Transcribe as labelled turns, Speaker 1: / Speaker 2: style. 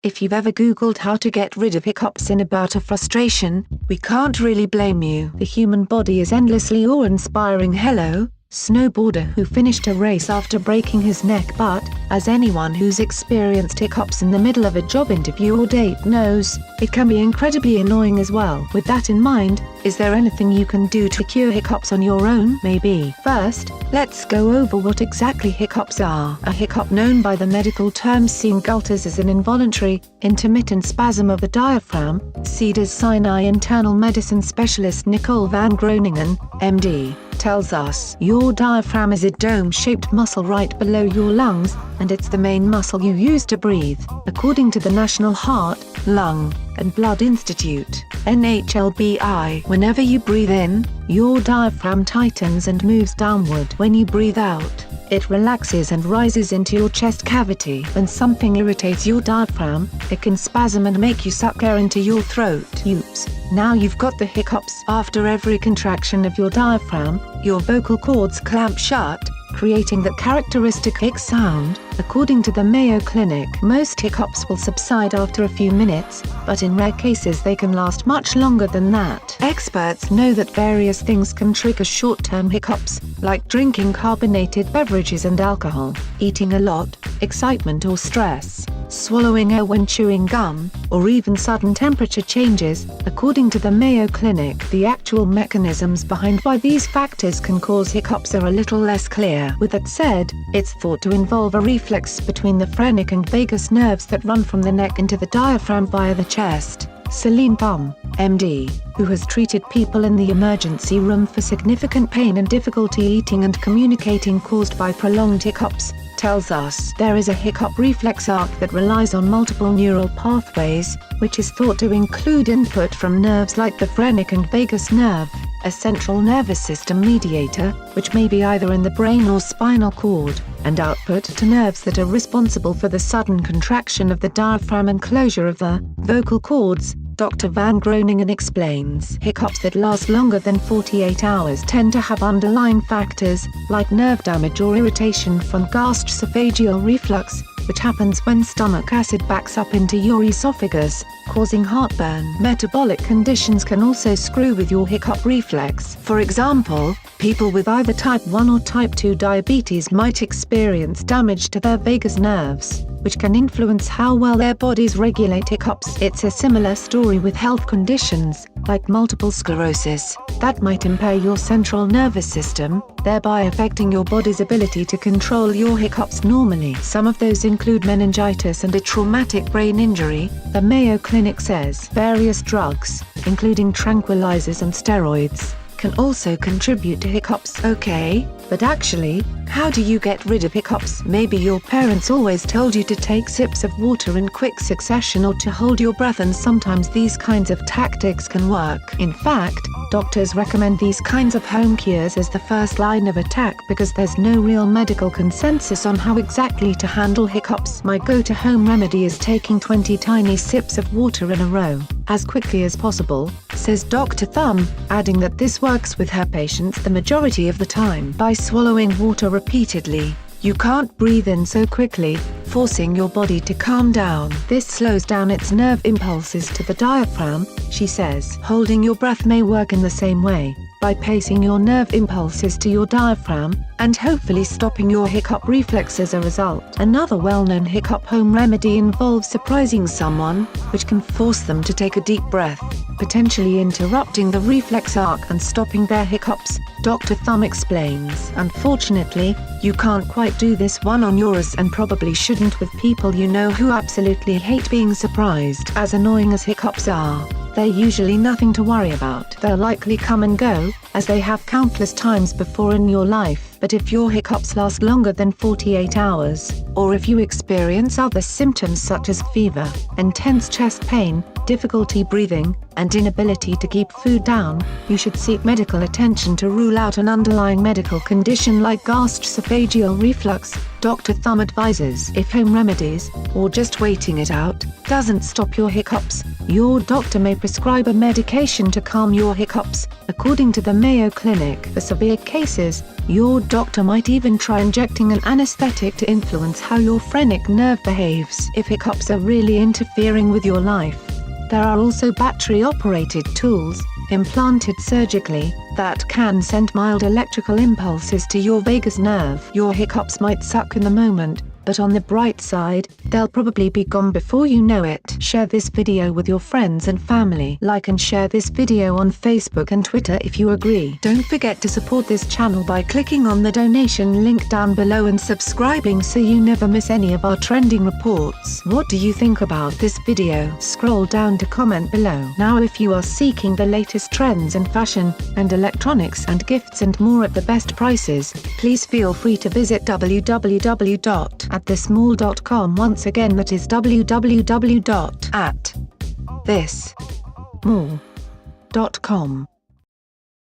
Speaker 1: If you've ever Googled how to get rid of hiccups in a bout of frustration, we can't really blame you. The human body is endlessly awe-inspiring. Hello, snowboarder who finished a race after breaking his neck. But, as anyone who's experienced hiccups in the middle of a job interview or date knows, it can be incredibly annoying as well. With that in mind, is there anything you can do to cure hiccups on your own? Maybe. First, let's go over what exactly hiccups are. A hiccup, known by the medical term Singultus, is an involuntary, intermittent spasm of the diaphragm. Cedars-Sinai internal medicine specialist Nicole van Groningen, MD, tells us your diaphragm is a dome-shaped muscle right below your lungs, and it's the main muscle you use to breathe, according to the National Heart, Lung, and Blood Institute, NHLBI. Whenever you breathe in, your diaphragm tightens and moves downward. When you breathe out, it relaxes and rises into your chest cavity. When something irritates your diaphragm, it can spasm and make you suck air into your throat. Oops, now you've got the hiccups. After every contraction of your diaphragm, your vocal cords clamp shut, creating that characteristic hic sound. According to the Mayo Clinic, most hiccups will subside after a few minutes, but in rare cases they can last much longer than that. Experts know that various things can trigger short-term hiccups, like drinking carbonated beverages and alcohol, eating a lot, excitement or stress, swallowing air when chewing gum, or even sudden temperature changes. According to the Mayo Clinic, the actual mechanisms behind why these factors can cause hiccups are a little less clear. With that said, it's thought to involve a reflex between the phrenic and vagus nerves that run from the neck into the diaphragm via the chest. Celine Thum, MD, who has treated people in the emergency room for significant pain and difficulty eating and communicating caused by prolonged hiccups, tells us there is a hiccup reflex arc that relies on multiple neural pathways, which is thought to include input from nerves like the phrenic and vagus nerve, a central nervous system mediator, which may be either in the brain or spinal cord, and output to nerves that are responsible for the sudden contraction of the diaphragm and closure of the vocal cords. Dr. Van Groningen explains hiccups that last longer than 48 hours tend to have underlying factors, like nerve damage or irritation from gastroesophageal reflux, which happens when stomach acid backs up into your esophagus, causing heartburn. Metabolic conditions can also screw with your hiccup reflex. For example, people with either type 1 or type 2 diabetes might experience damage to their vagus nerves, which can influence how well their bodies regulate hiccups. It's a similar story with health conditions, like multiple sclerosis, that might impair your central nervous system, thereby affecting your body's ability to control your hiccups normally. Some of those include meningitis and a traumatic brain injury, the Mayo Clinic says. Various drugs, including tranquilizers and steroids, can also contribute to hiccups. Okay, but actually, how do you get rid of hiccups? Maybe your parents always told you to take sips of water in quick succession or to hold your breath, and sometimes these kinds of tactics can work. In fact, doctors recommend these kinds of home cures as the first line of attack because there's no real medical consensus on how exactly to handle hiccups. My go-to home remedy is taking 20 tiny sips of water in a row, as quickly as possible, says Dr. Thum, adding that this works with her patients the majority of the time. By swallowing water repeatedly, you can't breathe in so quickly, forcing your body to calm down. This slows down its nerve impulses to the diaphragm, she says. Holding your breath may work in the same way, by pacing your nerve impulses to your diaphragm, and hopefully stopping your hiccup reflex as a result. Another well-known hiccup home remedy involves surprising someone, which can force them to take a deep breath, potentially interrupting the reflex arc and stopping their hiccups, Dr. Thum explains. Unfortunately, you can't quite do this one on yours, and probably shouldn't with people you know who absolutely hate being surprised. As annoying as hiccups are, they're usually nothing to worry about. They'll likely come and go, as they have countless times before in your life. But if your hiccups last longer than 48 hours, or if you experience other symptoms such as fever, intense chest pain, difficulty breathing, and inability to keep food down, you should seek medical attention to rule out an underlying medical condition like gastroesophageal reflux, Dr. Thum advises. If home remedies, or just waiting it out, doesn't stop your hiccups, your doctor may prescribe a medication to calm your hiccups, according to the Mayo Clinic. For severe cases, your doctor might even try injecting an anesthetic to influence how your phrenic nerve behaves if hiccups are really interfering with your life. There are also battery-operated tools, implanted surgically, that can send mild electrical impulses to your vagus nerve. Your hiccups might suck in the moment, but on the bright side, they'll probably be gone before you know it. Share this video with your friends and family. Like and share this video on Facebook and Twitter if you agree. Don't forget to support this channel by clicking on the donation link down below and subscribing so you never miss any of our trending reports. What do you think about this video? Scroll down to comment below. Now if you are seeking the latest trends in fashion, and electronics and gifts and more at the best prices, please feel free to visit www.atthesmall.com. Once again, that is www.atthesmall.com.